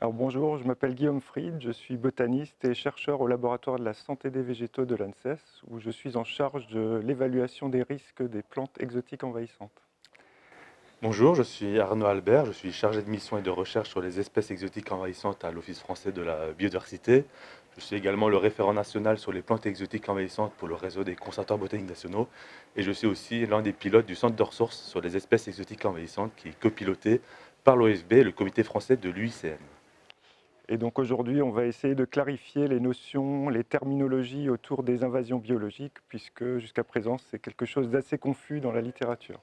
Alors bonjour, je m'appelle Guillaume Fried, je suis botaniste et chercheur au laboratoire de la santé des végétaux de l'ANSES, où je suis en charge de l'évaluation des risques des plantes exotiques envahissantes. Bonjour, je suis Arnaud Albert, je suis chargé de mission et de recherche sur les espèces exotiques envahissantes à l'Office français de la biodiversité. Je suis également le référent national sur les plantes exotiques envahissantes pour le réseau des conservateurs botaniques nationaux et je suis aussi l'un des pilotes du centre de ressources sur les espèces exotiques envahissantes qui est copiloté par l'OFB et le comité français de l'UICN. Et donc aujourd'hui, on va essayer de clarifier les notions, les terminologies autour des invasions biologiques, puisque jusqu'à présent, c'est quelque chose d'assez confus dans la littérature.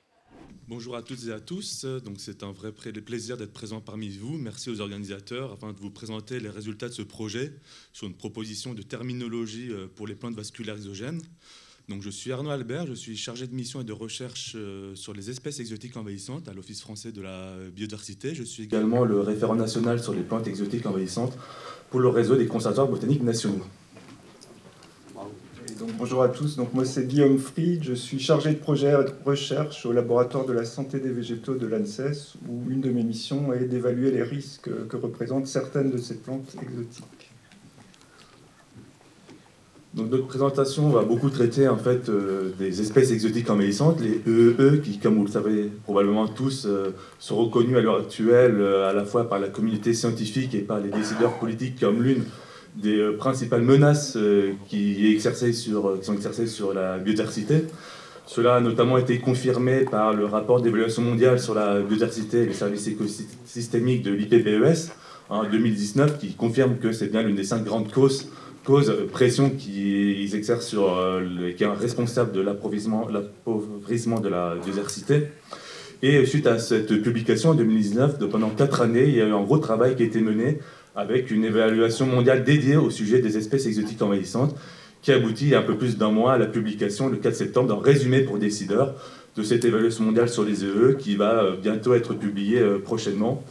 Bonjour à toutes et à tous, donc c'est un vrai plaisir d'être présent parmi vous. Merci aux organisateurs afin de vous présenter les résultats de ce projet sur une proposition de terminologie pour les plantes vasculaires exogènes. Donc je suis Arnaud Albert, je suis chargé de mission et de recherche sur les espèces exotiques envahissantes à l'Office français de la biodiversité. Je suis également le référent national sur les plantes exotiques envahissantes pour le réseau des conservateurs botaniques nationaux. Et donc, bonjour à tous, donc, moi c'est Guillaume Fried, je suis chargé de projet de recherche au laboratoire de la santé des végétaux de l'ANSES, où une de mes missions est d'évaluer les risques que représentent certaines de ces plantes exotiques. Donc notre présentation va beaucoup traiter en fait des espèces exotiques envahissantes, les EEE, qui, comme vous le savez probablement tous, sont reconnus à l'heure actuelle à la fois par la communauté scientifique et par les décideurs politiques comme l'une des principales menaces qui sont exercées sur la biodiversité. Cela a notamment été confirmé par le rapport d'évaluation mondiale sur la biodiversité et les services écosystémiques de l'IPBES en 2019, qui confirme que c'est bien l'une des 5 grandes causes pression qu'ils exercent qui est responsable de l'appauvrissement de la biodiversité. Et suite à cette publication en 2019, pendant 4 années, il y a eu un gros travail qui a été mené avec une évaluation mondiale dédiée au sujet des espèces exotiques envahissantes, qui aboutit il y a un peu plus d'un mois à la publication, le 4 septembre, d'un résumé pour décideurs de cette évaluation mondiale sur les EE, qui va bientôt être publiée prochainement.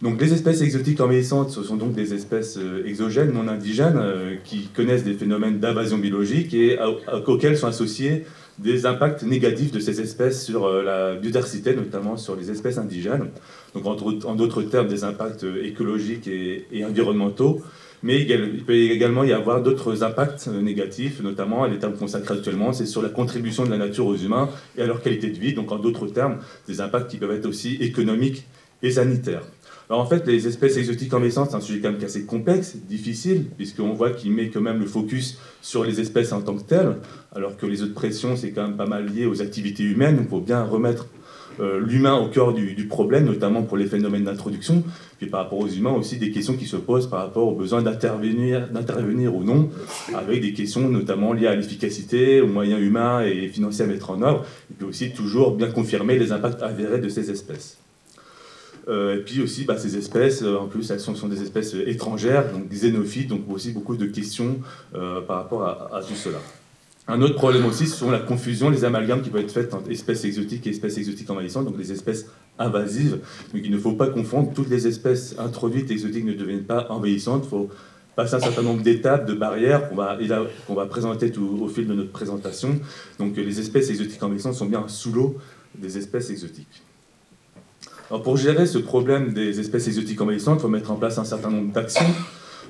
Donc, les espèces exotiques envahissantes, ce sont donc des espèces exogènes, non indigènes, qui connaissent des phénomènes d'invasion biologique et auxquels sont associés des impacts négatifs de ces espèces sur la biodiversité, notamment sur les espèces indigènes. Donc, en d'autres termes, des impacts écologiques et environnementaux. Mais il peut également y avoir d'autres impacts négatifs, notamment, les termes consacrés actuellement, c'est sur la contribution de la nature aux humains et à leur qualité de vie. Donc, en d'autres termes, des impacts qui peuvent être aussi économiques et sanitaires. Alors en fait, les espèces exotiques envahissantes, c'est un sujet quand même assez complexe, difficile, puisqu'on voit qu'il met quand même le focus sur les espèces en tant que telles, alors que les autres pressions, c'est quand même pas mal lié aux activités humaines. Donc il faut bien remettre l'humain au cœur du problème, notamment pour les phénomènes d'introduction. Puis par rapport aux humains aussi, des questions qui se posent par rapport au besoin d'intervenir ou non, avec des questions notamment liées à l'efficacité, aux moyens humains et financiers à mettre en œuvre, et puis aussi toujours bien confirmer les impacts avérés de ces espèces. Et puis aussi, ces espèces, en plus, elles sont des espèces étrangères, donc xénophiles, donc aussi beaucoup de questions par rapport à tout cela. Un autre problème aussi, ce sont la confusion, les amalgames qui peuvent être faits entre espèces exotiques et espèces exotiques envahissantes, donc les espèces invasives. Donc il ne faut pas confondre, toutes les espèces introduites exotiques ne deviennent pas envahissantes. Il faut passer un certain nombre d'étapes, de barrières qu'on va présenter tout au fil de notre présentation. Donc les espèces exotiques envahissantes sont bien sous l'eau des espèces exotiques. Alors pour gérer ce problème des espèces exotiques envahissantes, il faut mettre en place un certain nombre d'actions.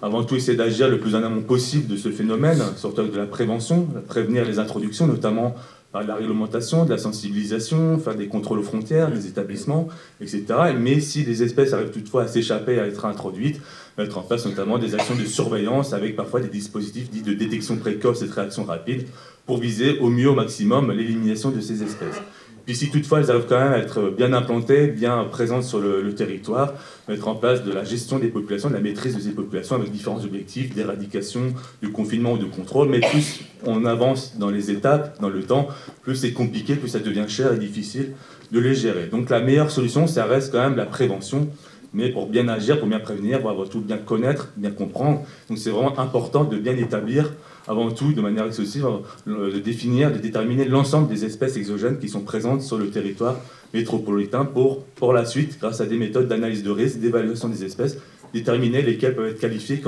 Avant tout, essayer d'agir le plus en amont possible de ce phénomène, surtout avec de la prévention, prévenir les introductions, notamment par de la réglementation, de la sensibilisation, faire des contrôles aux frontières, des établissements, etc. Mais si les espèces arrivent toutefois à s'échapper, à être introduites, mettre en place notamment des actions de surveillance avec parfois des dispositifs dits de détection précoce et de réaction rapide pour viser au mieux, au maximum, l'élimination de ces espèces. Puis si toutefois elles arrivent quand même à être bien implantées, bien présentes sur le territoire, mettre en place de la gestion des populations, de la maîtrise de ces populations avec différents objectifs d'éradication, de confinement ou de contrôle. Mais plus on avance dans les étapes, dans le temps, plus c'est compliqué, plus ça devient cher et difficile de les gérer. Donc la meilleure solution, ça reste quand même la prévention. Mais pour bien agir, pour bien prévenir, pour avant tout bien connaître, bien comprendre. Donc c'est vraiment important de bien établir, avant tout, de manière exhaustive, de définir, de déterminer l'ensemble des espèces exogènes qui sont présentes sur le territoire métropolitain pour la suite, grâce à des méthodes d'analyse de risque, d'évaluation des espèces, déterminer lesquelles peuvent être qualifiées,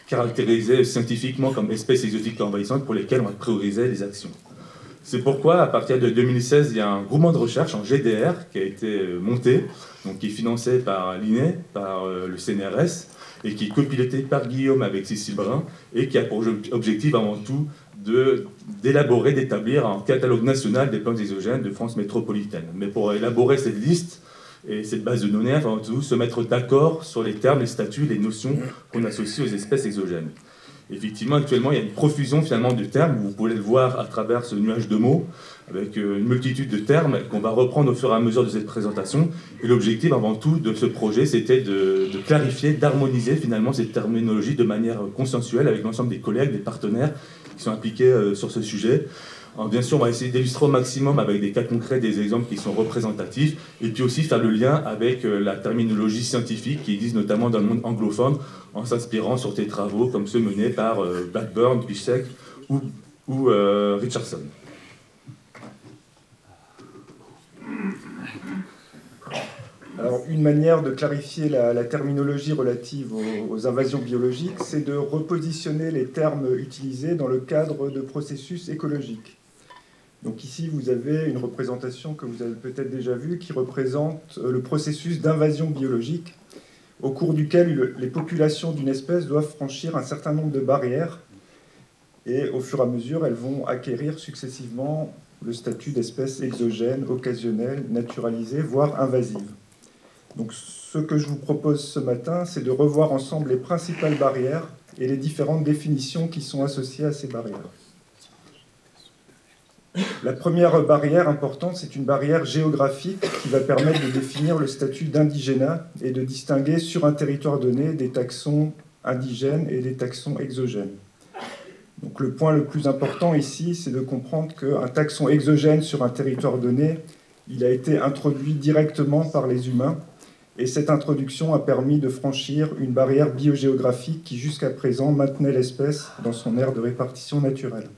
caractérisées scientifiquement comme espèces exotiques envahissantes pour lesquelles on va prioriser les actions. C'est pourquoi, à partir de 2016, il y a un groupement de recherche en GDR qui a été monté, donc qui est financé par l'INE, par le CNRS, et qui est copiloté par Guillaume avec Cécile Brun, et qui a pour objectif avant tout d'élaborer, d'établir un catalogue national des plantes exogènes de France métropolitaine. Mais pour élaborer cette liste et cette base de données, avant tout, se mettre d'accord sur les termes, les statuts, les notions qu'on associe aux espèces exogènes. Effectivement, actuellement, il y a une profusion finalement de termes. Vous pouvez le voir à travers ce nuage de mots, avec une multitude de termes qu'on va reprendre au fur et à mesure de cette présentation. Et l'objectif, avant tout, de ce projet, c'était de clarifier, d'harmoniser finalement cette terminologie de manière consensuelle avec l'ensemble des collègues, des partenaires qui sont impliqués sur ce sujet. Alors, bien sûr, on va essayer d'illustrer au maximum avec des cas concrets, des exemples qui sont représentatifs, et puis aussi faire le lien avec la terminologie scientifique qui existe notamment dans le monde anglophone, en s'inspirant sur des travaux comme ceux menés par Blackburn, Piszczek ou Richardson. Alors, une manière de clarifier la terminologie relative aux invasions biologiques, c'est de repositionner les termes utilisés dans le cadre de processus écologiques. Donc ici, vous avez une représentation que vous avez peut-être déjà vue qui représente le processus d'invasion biologique au cours duquel les populations d'une espèce doivent franchir un certain nombre de barrières et au fur et à mesure, elles vont acquérir successivement le statut d'espèce exogène, occasionnelle, naturalisée, voire invasive. Donc ce que je vous propose ce matin, c'est de revoir ensemble les principales barrières et les différentes définitions qui sont associées à ces barrières. La première barrière importante, c'est une barrière géographique qui va permettre de définir le statut d'indigénat et de distinguer sur un territoire donné des taxons indigènes et des taxons exogènes. Donc le point le plus important ici, c'est de comprendre qu'un taxon exogène sur un territoire donné, il a été introduit directement par les humains, et cette introduction a permis de franchir une barrière biogéographique qui jusqu'à présent maintenait l'espèce dans son aire de répartition naturelle.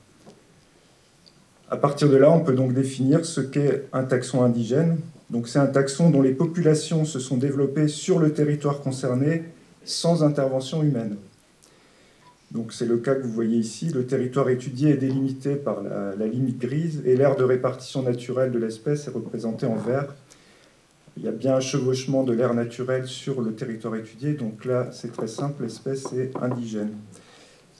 À partir de là, on peut donc définir ce qu'est un taxon indigène. Donc c'est un taxon dont les populations se sont développées sur le territoire concerné sans intervention humaine. Donc c'est le cas que vous voyez ici. Le territoire étudié est délimité par la limite grise et l'aire de répartition naturelle de l'espèce est représentée en vert. Il y a bien un chevauchement de l'aire naturelle sur le territoire étudié. Donc là, c'est très simple, l'espèce est indigène.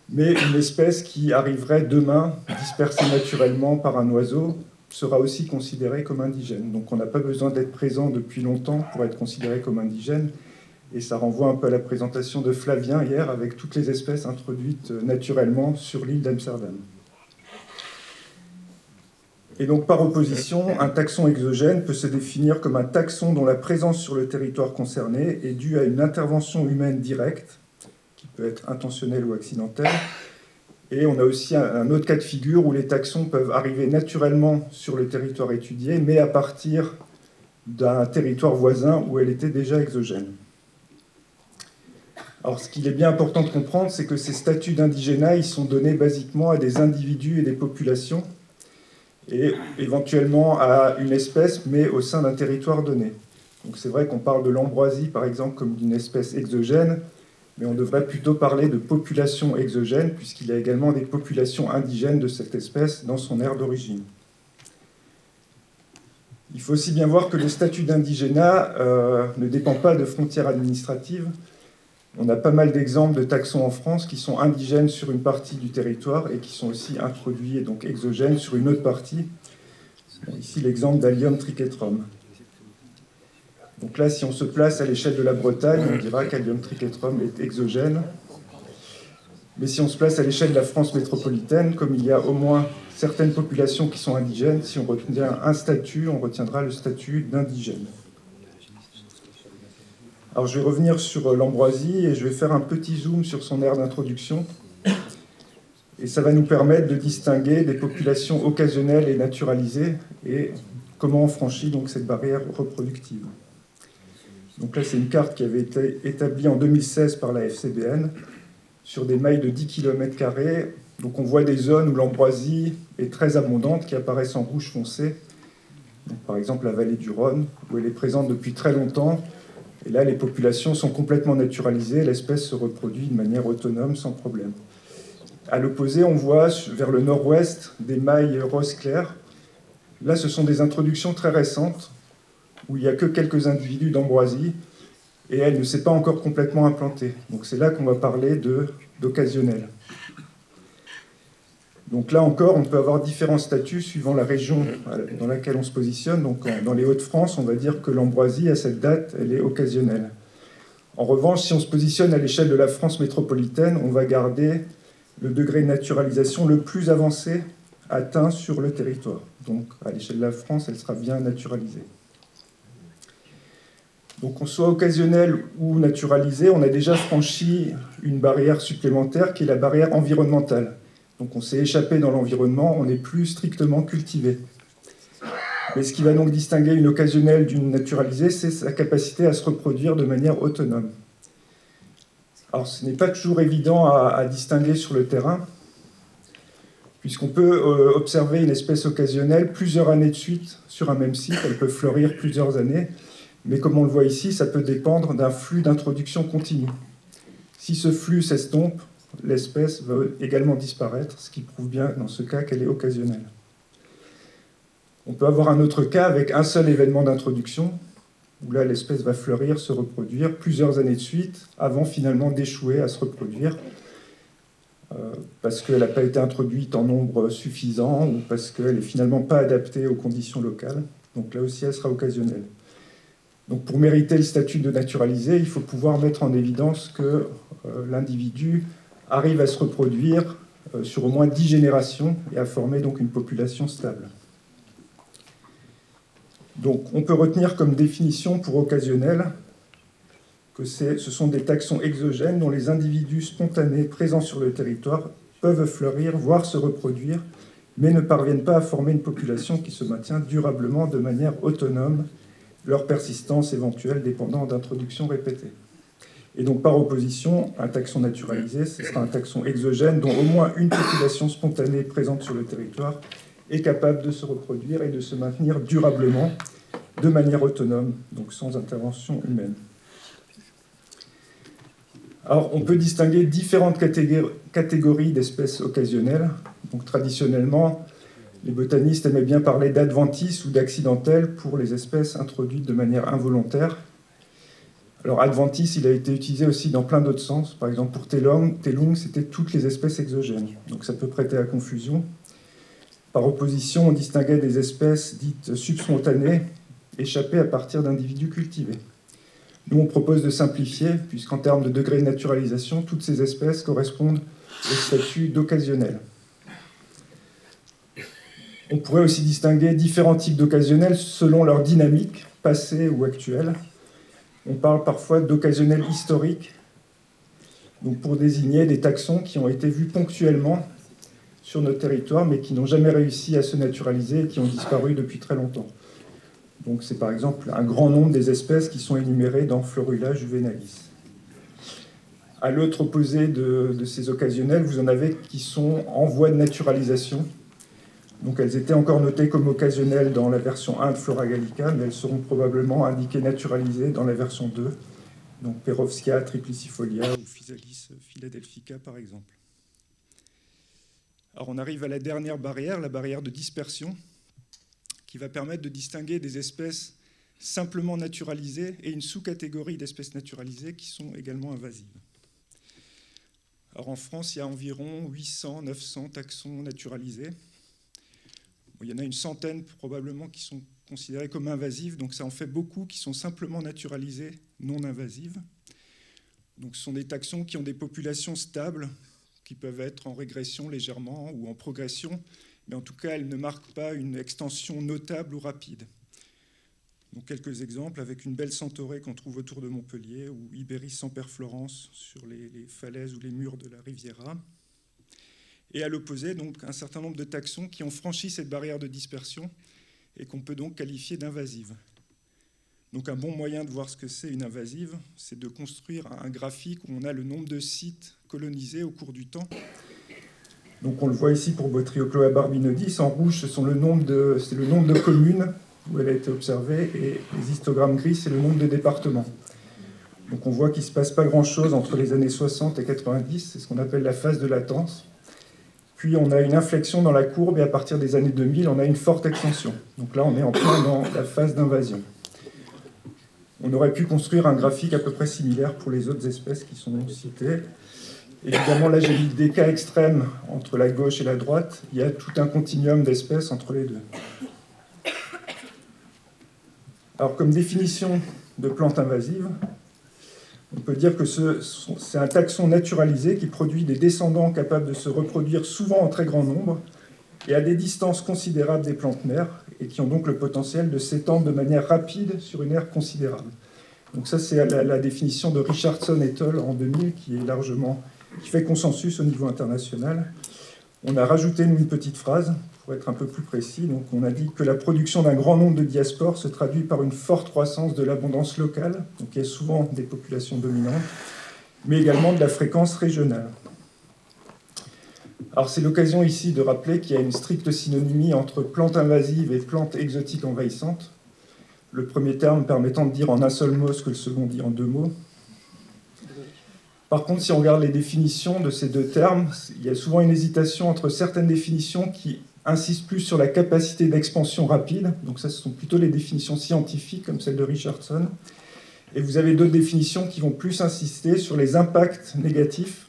Mais une espèce qui arriverait demain, dispersée naturellement par un oiseau, sera aussi considérée comme indigène. Donc on n'a pas besoin d'être présent depuis longtemps pour être considéré comme indigène. Et ça renvoie un peu à la présentation de Flavien hier, avec toutes les espèces introduites naturellement sur l'île d'Amsterdam. Et donc par opposition, un taxon exogène peut se définir comme un taxon dont la présence sur le territoire concerné est due à une intervention humaine directe, peut être intentionnel ou accidentel. Et on a aussi un autre cas de figure où les taxons peuvent arriver naturellement sur le territoire étudié, mais à partir d'un territoire voisin où elle était déjà exogène. Alors ce qu'il est bien important de comprendre, c'est que ces statuts d'indigénat, ils sont donnés basiquement à des individus et des populations, et éventuellement à une espèce, mais au sein d'un territoire donné. Donc c'est vrai qu'on parle de l'ambroisie, par exemple, comme d'une espèce exogène, mais on devrait plutôt parler de population exogène, puisqu'il y a également des populations indigènes de cette espèce dans son aire d'origine. Il faut aussi bien voir que le statut d'indigénat ne dépend pas de frontières administratives. On a pas mal d'exemples de taxons en France qui sont indigènes sur une partie du territoire et qui sont aussi introduits et donc exogènes sur une autre partie. Ici, l'exemple d'Allium trichetrum. Donc là, si on se place à l'échelle de la Bretagne, on dira qu'Allium trichetrum est exogène. Mais si on se place à l'échelle de la France métropolitaine, comme il y a au moins certaines populations qui sont indigènes, si on retient un statut, on retiendra le statut d'indigène. Alors je vais revenir sur l'ambroisie et je vais faire un petit zoom sur son aire d'introduction. Et ça va nous permettre de distinguer des populations occasionnelles et naturalisées et comment on franchit donc cette barrière reproductive. Donc là, c'est une carte qui avait été établie en 2016 par la FCBN sur des mailles de 10 km². Donc on voit des zones où l'ambroisie est très abondante, qui apparaissent en rouge foncé. Donc, par exemple, la vallée du Rhône, où elle est présente depuis très longtemps. Et là, les populations sont complètement naturalisées. L'espèce se reproduit de manière autonome, sans problème. À l'opposé, on voit vers le nord-ouest des mailles rose clair. Là, ce sont des introductions très récentes, où il n'y a que quelques individus d'ambroisie, et elle ne s'est pas encore complètement implantée. Donc c'est là qu'on va parler d'occasionnel. Donc là encore, on peut avoir différents statuts suivant la région dans laquelle on se positionne. Donc dans les Hauts-de-France, on va dire que l'ambroisie, à cette date, elle est occasionnelle. En revanche, si on se positionne à l'échelle de la France métropolitaine, on va garder le degré de naturalisation le plus avancé atteint sur le territoire. Donc à l'échelle de la France, elle sera bien naturalisée. Donc qu'on soit occasionnel ou naturalisé, on a déjà franchi une barrière supplémentaire qui est la barrière environnementale. Donc on s'est échappé dans l'environnement, on n'est plus strictement cultivé. Mais ce qui va donc distinguer une occasionnelle d'une naturalisée, c'est sa capacité à se reproduire de manière autonome. Alors ce n'est pas toujours évident à distinguer sur le terrain, puisqu'on peut observer une espèce occasionnelle plusieurs années de suite sur un même site, elle peut fleurir plusieurs années, mais comme on le voit ici, ça peut dépendre d'un flux d'introduction continue. Si ce flux s'estompe, l'espèce va également disparaître, ce qui prouve bien dans ce cas qu'elle est occasionnelle. On peut avoir un autre cas avec un seul événement d'introduction, où là l'espèce va fleurir, se reproduire plusieurs années de suite, avant finalement d'échouer à se reproduire, parce qu'elle n'a pas été introduite en nombre suffisant, ou parce qu'elle n'est finalement pas adaptée aux conditions locales. Donc là aussi, elle sera occasionnelle. Donc pour mériter le statut de naturalisé, il faut pouvoir mettre en évidence que l'individu arrive à se reproduire sur au moins 10 générations et à former donc une population stable. Donc on peut retenir comme définition pour occasionnel que ce sont des taxons exogènes dont les individus spontanés présents sur le territoire peuvent fleurir, voire se reproduire, mais ne parviennent pas à former une population qui se maintient durablement de manière autonome, leur persistance éventuelle dépendant d'introductions répétées. Et donc, par opposition, un taxon naturalisé, ce sera un taxon exogène dont au moins une population spontanée présente sur le territoire est capable de se reproduire et de se maintenir durablement de manière autonome, donc sans intervention humaine. Alors, on peut distinguer différentes catégories d'espèces occasionnelles. Donc, traditionnellement, les botanistes aimaient bien parler d'adventices ou d'accidentelles pour les espèces introduites de manière involontaire. Alors, adventice, il a été utilisé aussi dans plein d'autres sens. Par exemple, pour Telung, c'était toutes les espèces exogènes. Donc, ça peut prêter à confusion. Par opposition, on distinguait des espèces dites subspontanées, échappées à partir d'individus cultivés. Nous, on propose de simplifier, puisqu'en termes de degré de naturalisation, toutes ces espèces correspondent au statut d'occasionnel. On pourrait aussi distinguer différents types d'occasionnels selon leur dynamique, passée ou actuelle. On parle parfois d'occasionnels historiques, donc pour désigner des taxons qui ont été vus ponctuellement sur notre territoire, mais qui n'ont jamais réussi à se naturaliser et qui ont disparu depuis très longtemps. Donc c'est par exemple un grand nombre des espèces qui sont énumérées dans Florula juvenalis. À l'autre opposé de ces occasionnels, vous en avez qui sont en voie de naturalisation. Donc elles étaient encore notées comme occasionnelles dans la version 1 de Flora Gallica, mais elles seront probablement indiquées naturalisées dans la version 2, donc Perovskia triplicifolia ou Physalis philadelphica par exemple. Alors on arrive à la dernière barrière, la barrière de dispersion, qui va permettre de distinguer des espèces simplement naturalisées et une sous-catégorie d'espèces naturalisées qui sont également invasives. Alors en France, il y a environ 800-900 taxons naturalisés. Il y en a une centaine probablement qui sont considérées comme invasives, donc ça en fait beaucoup qui sont simplement naturalisées, non invasives. Donc ce sont des taxons qui ont des populations stables, qui peuvent être en régression légèrement ou en progression, mais en tout cas elles ne marquent pas une extension notable ou rapide. Donc quelques exemples avec une belle centaurée qu'on trouve autour de Montpellier, ou Iberis semperflorens sur les falaises ou les murs de la Riviera. Et à l'opposé, donc, un certain nombre de taxons qui ont franchi cette barrière de dispersion et qu'on peut donc qualifier d'invasive. Donc un bon moyen de voir ce que c'est une invasive, c'est de construire un graphique où on a le nombre de sites colonisés au cours du temps. Donc on le voit ici pour Botriocloa barbinodis. En rouge, c'est le nombre de communes où elle a été observée, et les histogrammes gris, c'est le nombre de départements. Donc on voit qu'il ne se passe pas grand-chose entre les années 60 et 90, c'est ce qu'on appelle la phase de latence. Puis on a une inflexion dans la courbe et à partir des années 2000, on a une forte extension. Donc là, on est en plein dans la phase d'invasion. On aurait pu construire un graphique à peu près similaire pour les autres espèces qui sont citées. Évidemment, là, j'ai mis des cas extrêmes entre la gauche et la droite. Il y a tout un continuum d'espèces entre les deux. Alors, comme définition de plante invasive, on peut dire que c'est un taxon naturalisé qui produit des descendants capables de se reproduire souvent en très grand nombre et à des distances considérables des plantes mères et qui ont donc le potentiel de s'étendre de manière rapide sur une aire considérable. Donc ça, c'est la définition de Richardson et al. En 2000 qui fait consensus au niveau international. On a rajouté une petite phrase pour être un peu plus précis. Donc on a dit que la production d'un grand nombre de diaspores se traduit par une forte croissance de l'abondance locale, donc il y a souvent des populations dominantes, mais également de la fréquence régionale. Alors c'est l'occasion ici de rappeler qu'il y a une stricte synonymie entre plantes invasives et plantes exotiques envahissantes. Le premier terme permettant de dire en un seul mot ce que le second dit en 2 mots. Par contre, si on regarde les définitions de ces 2 termes, il y a souvent une hésitation entre certaines définitions qui insistent plus sur la capacité d'expansion rapide. Donc ça, ce sont plutôt les définitions scientifiques, comme celle de Richardson. Et vous avez d'autres définitions qui vont plus insister sur les impacts négatifs.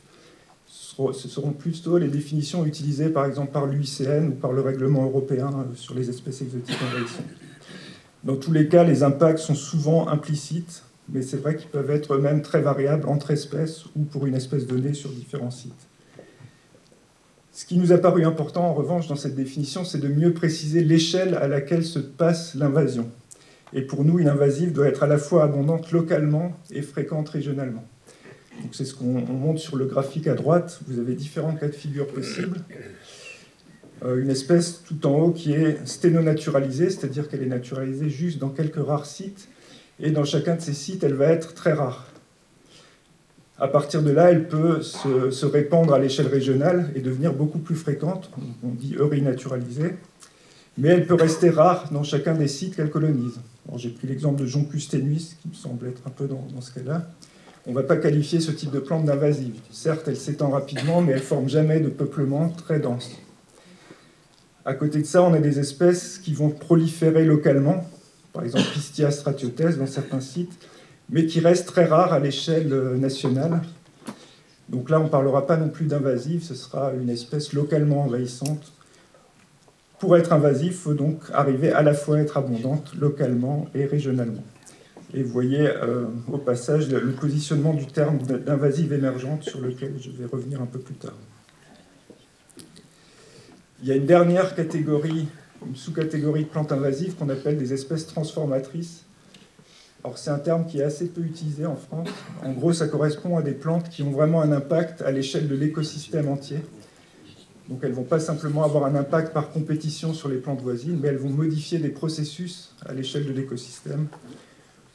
Ce seront plutôt les définitions utilisées, par exemple, par l'UICN ou par le règlement européen sur les espèces exotiques envahissantes. Dans tous les cas, les impacts sont souvent implicites, mais c'est vrai qu'ils peuvent être eux-mêmes très variables entre espèces ou pour une espèce donnée sur différents sites. Ce qui nous a paru important, en revanche, dans cette définition, c'est de mieux préciser l'échelle à laquelle se passe l'invasion. Et pour nous, une invasive doit être à la fois abondante localement et fréquente régionalement. Donc c'est ce qu'on montre sur le graphique à droite. Vous avez différents cas de figure possibles. Une espèce tout en haut qui est sténonaturalisée, c'est-à-dire qu'elle est naturalisée juste dans quelques rares sites, et dans chacun de ces sites, elle va être très rare. À partir de là, elle peut se répandre à l'échelle régionale et devenir beaucoup plus fréquente, on dit eurinaturalisée, mais elle peut rester rare dans chacun des sites qu'elle colonise. J'ai pris l'exemple de Joncus tenuis, qui me semble être un peu dans ce cas-là. On ne va pas qualifier ce type de plante d'invasive. Certes, elle s'étend rapidement, mais elle ne forme jamais de peuplement très dense. À côté de ça, on a des espèces qui vont proliférer localement, par exemple Pistia stratiotes dans certains sites, mais qui restent très rares à l'échelle nationale. Donc là, on ne parlera pas non plus d'invasive, ce sera une espèce localement envahissante. Pour être invasive, il faut donc arriver à la fois à être abondante localement et régionalement. Et vous voyez au passage le positionnement du terme d'invasive émergente sur lequel je vais revenir un peu plus tard. Il y a une dernière catégorie, une sous-catégorie de plantes invasives qu'on appelle des espèces transformatrices. Alors c'est un terme qui est assez peu utilisé en France. En gros, ça correspond à des plantes qui ont vraiment un impact à l'échelle de l'écosystème entier. Donc elles ne vont pas simplement avoir un impact par compétition sur les plantes voisines, mais elles vont modifier des processus à l'échelle de l'écosystème.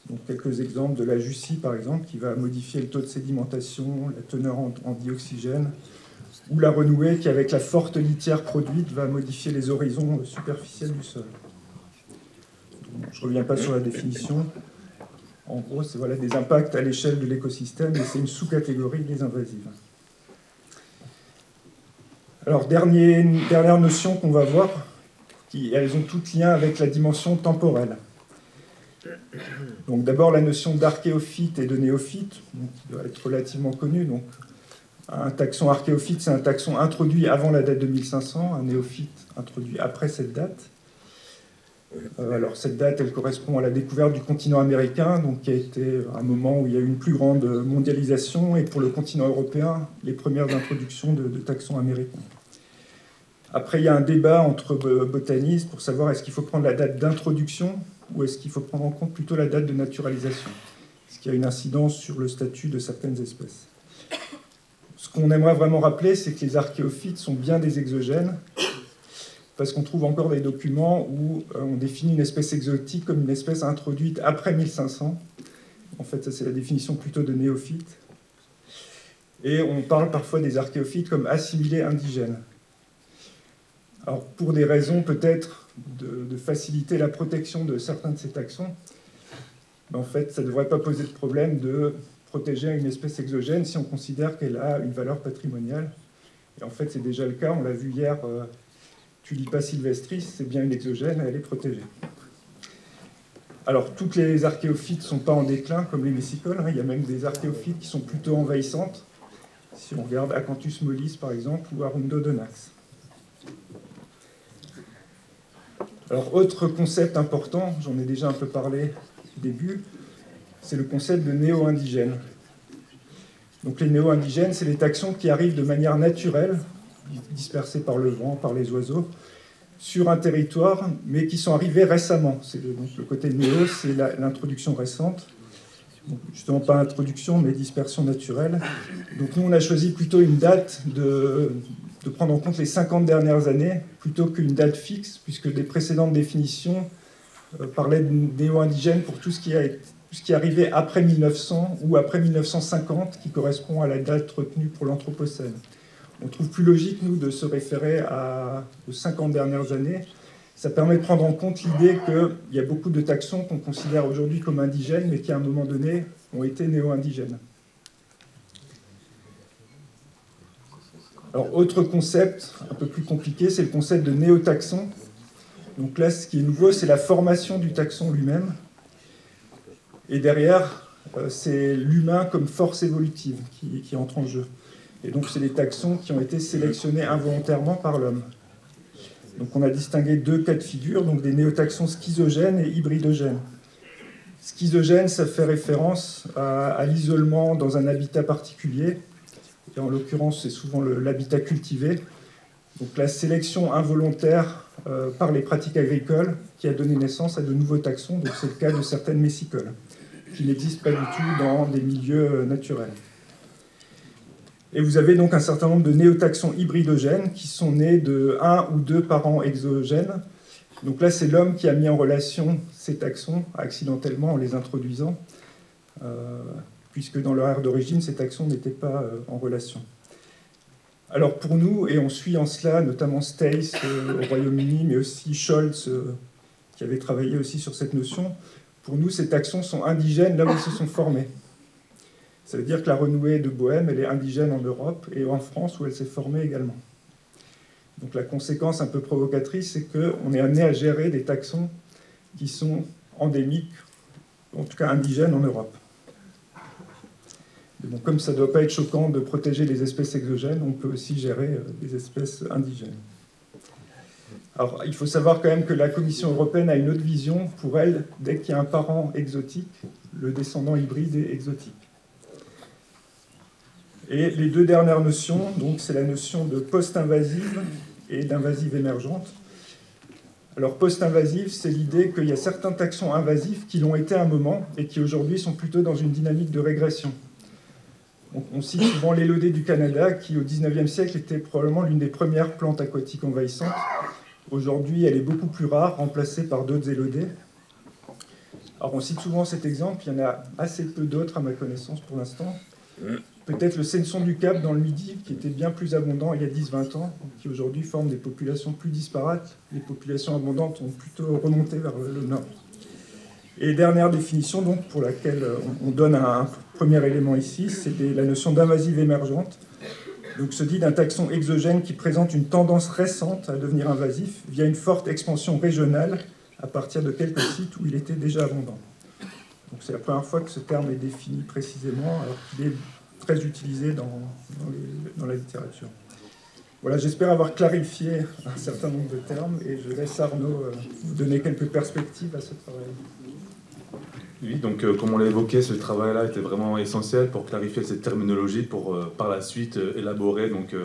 Donc quelques exemples de la Jussie, par exemple, qui va modifier le taux de sédimentation, la teneur en dioxygène, ou la renouée qui, avec la forte litière produite, va modifier les horizons superficiels du sol. Je ne reviens pas sur la définition. En gros, c'est des impacts à l'échelle de l'écosystème, et c'est une sous-catégorie des invasives. Alors, dernière notion qu'on va voir, elles ont toutes lien avec la dimension temporelle. Donc d'abord la notion d'archéophyte et de néophyte, qui doit être relativement connue. Donc, un taxon archéophyte, c'est un taxon introduit avant la date de 1500, un néophyte introduit après cette date. Alors cette date, elle correspond à la découverte du continent américain, donc qui a été un moment où il y a eu une plus grande mondialisation, et pour le continent européen, les premières introductions de taxons américains. Après, il y a un débat entre botanistes pour savoir est-ce qu'il faut prendre la date d'introduction ou est-ce qu'il faut prendre en compte plutôt la date de naturalisation, ce qui a une incidence sur le statut de certaines espèces. Ce qu'on aimerait vraiment rappeler, c'est que les archéophytes sont bien des exogènes, parce qu'on trouve encore des documents où on définit une espèce exotique comme une espèce introduite après 1500. En fait, ça c'est la définition plutôt de néophyte. Et on parle parfois des archéophytes comme assimilés indigènes. Alors, pour des raisons peut-être de faciliter la protection de certains de ces taxons, en fait, ça ne devrait pas poser de problème de protéger une espèce exogène si on considère qu'elle a une valeur patrimoniale. Et en fait, c'est déjà le cas, on l'a vu hier, Tulipa sylvestris, c'est bien une exogène, elle est protégée. Alors, toutes les archéophytes ne sont pas en déclin, comme les messicoles, hein. Il y a même des archéophytes qui sont plutôt envahissantes, si on regarde Acanthus mollis, par exemple, ou Arundodonax. Alors, autre concept important, j'en ai déjà un peu parlé au début, c'est le concept de néo-indigène. Donc les néo-indigènes, c'est les taxons qui arrivent de manière naturelle, dispersés par le vent, par les oiseaux, sur un territoire, mais qui sont arrivés récemment. Donc le côté néo, c'est l'introduction récente. Donc, justement, pas introduction, mais dispersion naturelle. Donc nous, on a choisi plutôt une date de prendre en compte les 50 dernières années, plutôt qu'une date fixe, puisque les précédentes définitions parlaient de néo-indigènes pour tout ce qui est arrivé après 1900 ou après 1950, qui correspond à la date retenue pour l'Anthropocène. On trouve plus logique, nous, de se référer aux 50 dernières années. Ça permet de prendre en compte l'idée qu'il y a beaucoup de taxons qu'on considère aujourd'hui comme indigènes, mais qui, à un moment donné, ont été néo-indigènes. Alors, autre concept un peu plus compliqué, c'est le concept de néotaxon. Donc là, ce qui est nouveau, c'est la formation du taxon lui-même. Et derrière, c'est l'humain comme force évolutive qui entre en jeu. Et donc, c'est les taxons qui ont été sélectionnés involontairement par l'homme. Donc, on a distingué deux cas de figure, donc des néotaxons schizogènes et hybridogènes. Schizogène, ça fait référence à l'isolement dans un habitat particulier. Et en l'occurrence, c'est souvent l'habitat cultivé. Donc, la sélection involontaire par les pratiques agricoles qui a donné naissance à de nouveaux taxons. Donc, c'est le cas de certaines messicoles, qui n'existent pas du tout dans des milieux naturels. Et vous avez donc un certain nombre de néotaxons hybridogènes qui sont nés de 1 ou 2 parents exogènes. Donc là, c'est l'homme qui a mis en relation ces taxons accidentellement en les introduisant, puisque dans leur aire d'origine, ces taxons n'étaient pas en relation. Alors pour nous, et on suit en cela notamment Stace au Royaume-Uni, mais aussi Scholz, qui avait travaillé aussi sur cette notion, pour nous, ces taxons sont indigènes là où ils se sont formés. Ça veut dire que la renouée de Bohème, elle est indigène en Europe et en France où elle s'est formée également. Donc la conséquence un peu provocatrice, c'est qu'on est amené à gérer des taxons qui sont endémiques, en tout cas indigènes en Europe. Et bon, comme ça ne doit pas être choquant de protéger les espèces exogènes, on peut aussi gérer des espèces indigènes. Alors il faut savoir quand même que la Commission européenne a une autre vision. Pour elle, dès qu'il y a un parent exotique, le descendant hybride est exotique. Et les deux dernières notions, donc, c'est la notion de post-invasive et d'invasive émergente. Alors, post-invasive, c'est l'idée qu'il y a certains taxons invasifs qui l'ont été à un moment et qui aujourd'hui sont plutôt dans une dynamique de régression. Donc, on cite souvent l'élodée du Canada, qui au XIXe siècle était probablement l'une des premières plantes aquatiques envahissantes. Aujourd'hui, elle est beaucoup plus rare, remplacée par d'autres élodées. Alors, on cite souvent cet exemple, il y en a assez peu d'autres à ma connaissance pour l'instant. Peut-être le Céneçon du Cap dans le Midi, qui était bien plus abondant il y a 10-20 ans, qui aujourd'hui forme des populations plus disparates. Les populations abondantes ont plutôt remonté vers le nord. Et dernière définition, donc, pour laquelle on donne un premier élément ici, c'est la notion d'invasive émergente. Donc, se dit d'un taxon exogène qui présente une tendance récente à devenir invasif via une forte expansion régionale à partir de quelques sites où il était déjà abondant. Donc, c'est la première fois que ce terme est défini précisément, alors qu'il est très utilisé dans la littérature. Voilà, j'espère avoir clarifié un certain nombre de termes et je laisse Arnaud vous donner quelques perspectives à ce travail. Oui, donc comme on l'a évoqué, ce travail-là était vraiment essentiel pour clarifier cette terminologie, pour par la suite élaborer donc,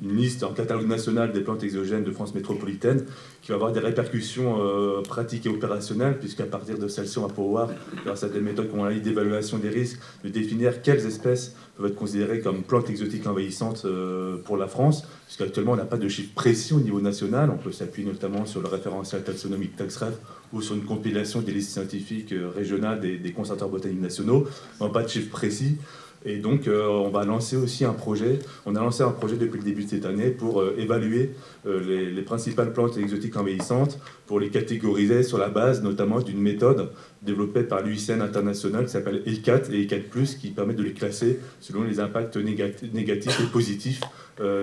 une liste en catalogue national des plantes exogènes de France métropolitaine qui va avoir des répercussions pratiques et opérationnelles, puisqu'à partir de celle-ci, on va pouvoir, grâce à des méthodes comme on l'a dit, d'évaluation des risques, de définir quelles espèces peuvent être considérées comme plantes exotiques envahissantes pour la France, puisqu'actuellement, on n'a pas de chiffre précis au niveau national. On peut s'appuyer notamment sur le référentiel taxonomique TaxRef ou sur une compilation des listes scientifiques régionales des conservateurs botaniques nationaux. Pas de chiffres précis. Et donc, on va lancer aussi un projet. On a lancé un projet depuis le début de cette année pour évaluer les principales plantes exotiques envahissantes, pour les catégoriser sur la base notamment d'une méthode développée par l'UICN international qui s'appelle EICAT et EICAT+, qui permet de les classer selon les impacts négatifs et positifs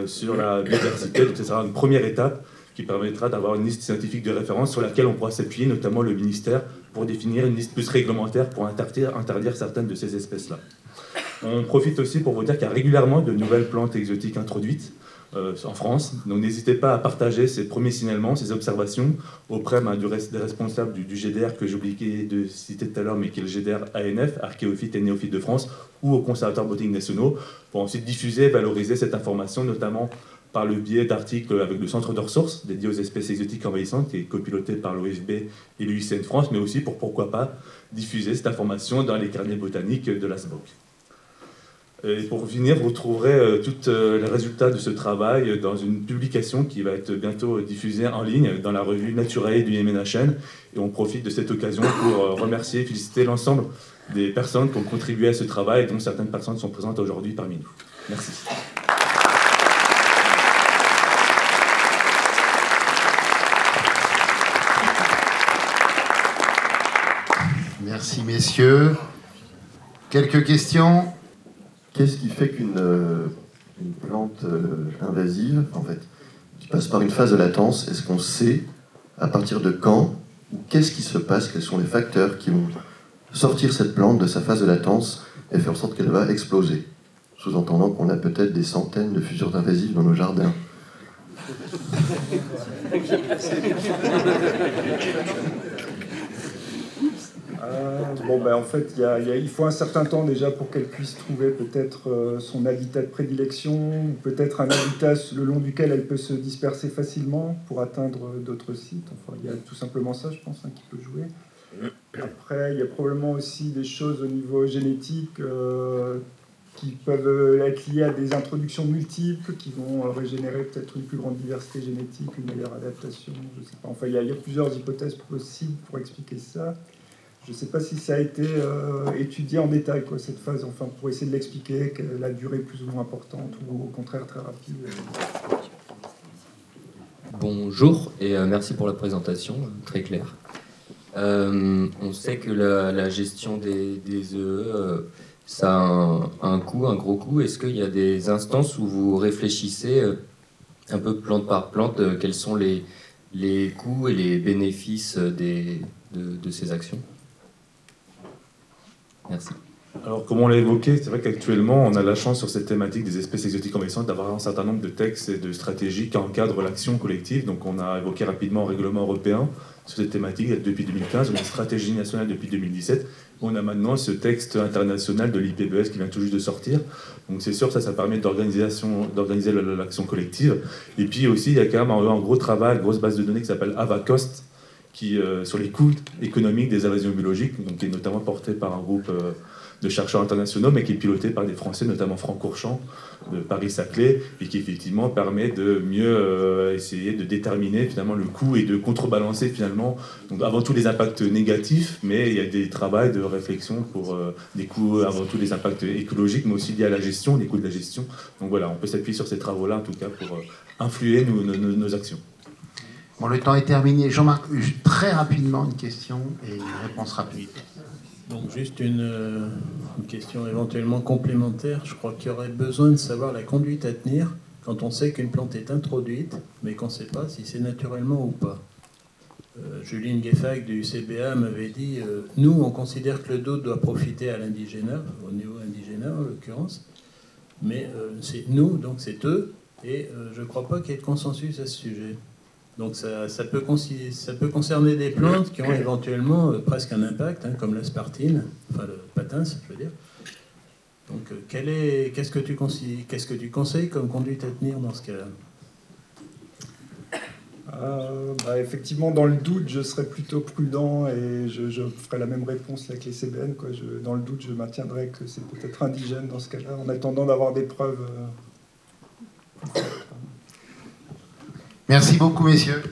sur la biodiversité. Donc, ce sera une première étape qui permettra d'avoir une liste scientifique de référence sur laquelle on pourra s'appuyer, notamment le ministère, pour définir une liste plus réglementaire pour interdire certaines de ces espèces-là. On profite aussi pour vous dire qu'il y a régulièrement de nouvelles plantes exotiques introduites en France. Donc n'hésitez pas à partager ces premiers signalements, ces observations auprès des responsables du GDR que j'ai oublié de citer tout à l'heure, mais qui est le GDR ANF, Archéophytes et Néophytes de France, ou aux conservateurs botaniques nationaux, pour ensuite diffuser et valoriser cette information, notamment par le biais d'articles avec le centre de ressources dédié aux espèces exotiques envahissantes, qui est copiloté par l'OFB et l'UICN France, mais aussi pour, pourquoi pas, diffuser cette information dans les carnets botaniques de l'ASBOC. Et pour finir, vous trouverez tous les résultats de ce travail dans une publication qui va être bientôt diffusée en ligne dans la revue Naturae du MNHN. Et on profite de cette occasion pour remercier et féliciter l'ensemble des personnes qui ont contribué à ce travail, dont certaines personnes sont présentes aujourd'hui parmi nous. Merci. Merci messieurs. Quelques questions? Qu'est-ce qui fait qu'une plante invasive, en fait, qui passe par une phase de latence, est-ce qu'on sait à partir de quand, ou qu'est-ce qui se passe, quels sont les facteurs qui vont sortir cette plante de sa phase de latence et faire en sorte qu'elle va exploser, sous-entendant qu'on a peut-être des centaines de fusures invasives dans nos jardins. En fait, il faut un certain temps déjà pour qu'elle puisse trouver peut-être son habitat de prédilection, ou peut-être un habitat le long duquel elle peut se disperser facilement pour atteindre d'autres sites. Enfin, il y a tout simplement ça, je pense, qui peut jouer. Après, il y a probablement aussi des choses au niveau génétique qui peuvent être liées à des introductions multiples, qui vont régénérer peut-être une plus grande diversité génétique, une meilleure adaptation, je sais pas. Enfin, il y a plusieurs hypothèses possibles pour expliquer ça. Je ne sais pas si ça a été étudié en détail, cette phase, enfin, pour essayer de l'expliquer, la durée plus ou moins importante, ou au contraire très rapide. Bonjour, et merci pour la présentation, très claire. On sait que la gestion des EE, ça a un coût, un gros coût. Est-ce qu'il y a des instances où vous réfléchissez un peu plante par plante, quels sont les coûts et les bénéfices de ces actions ? Merci. Alors, comme on l'a évoqué, c'est vrai qu'actuellement, on a la chance sur cette thématique des espèces exotiques envahissantes d'avoir un certain nombre de textes et de stratégies qui encadrent l'action collective. Donc, on a évoqué rapidement un règlement européen sur cette thématique depuis 2015, on a une stratégie nationale depuis 2017. On a maintenant ce texte international de l'IPBES qui vient tout juste de sortir. Donc, c'est sûr, ça permet d'organiser l'action collective. Et puis aussi, il y a quand même un gros travail, une grosse base de données qui s'appelle Avacost, sur les coûts économiques des invasions biologiques, donc qui est notamment porté par un groupe de chercheurs internationaux, mais qui est piloté par des Français, notamment Franck Courchamp de Paris-Saclay, et qui effectivement permet de mieux essayer de déterminer finalement le coût et de contrebalancer finalement, donc avant tout les impacts négatifs, mais il y a des travaux de réflexion pour des coûts, avant tout les impacts écologiques, mais aussi liés à la gestion, les coûts de la gestion. Donc voilà, on peut s'appuyer sur ces travaux-là en tout cas pour influer nos actions. Bon, le temps est terminé. Jean-Marc, très rapidement, une question et une réponse rapide. Donc juste une question éventuellement complémentaire. Je crois qu'il y aurait besoin de savoir la conduite à tenir quand on sait qu'une plante est introduite, mais qu'on ne sait pas si c'est naturellement ou pas. Juline Gueffac du CBA m'avait dit nous, on considère que le doute doit profiter à l'indigénat, au néo-indigénat en l'occurrence, mais c'est nous, donc c'est eux, et je ne crois pas qu'il y ait de consensus à ce sujet. Donc ça peut concerner des plantes qui ont éventuellement presque un impact, comme l'aspartine, enfin le patins, je veux dire. Donc qu'est-ce que tu conseilles comme conduite à tenir dans ce cas-là ? Effectivement, dans le doute, je serais plutôt prudent et je ferai la même réponse avec les CBN. Dans le doute, je maintiendrai que c'est peut-être indigène dans ce cas-là, en attendant d'avoir des preuves. Merci beaucoup, messieurs.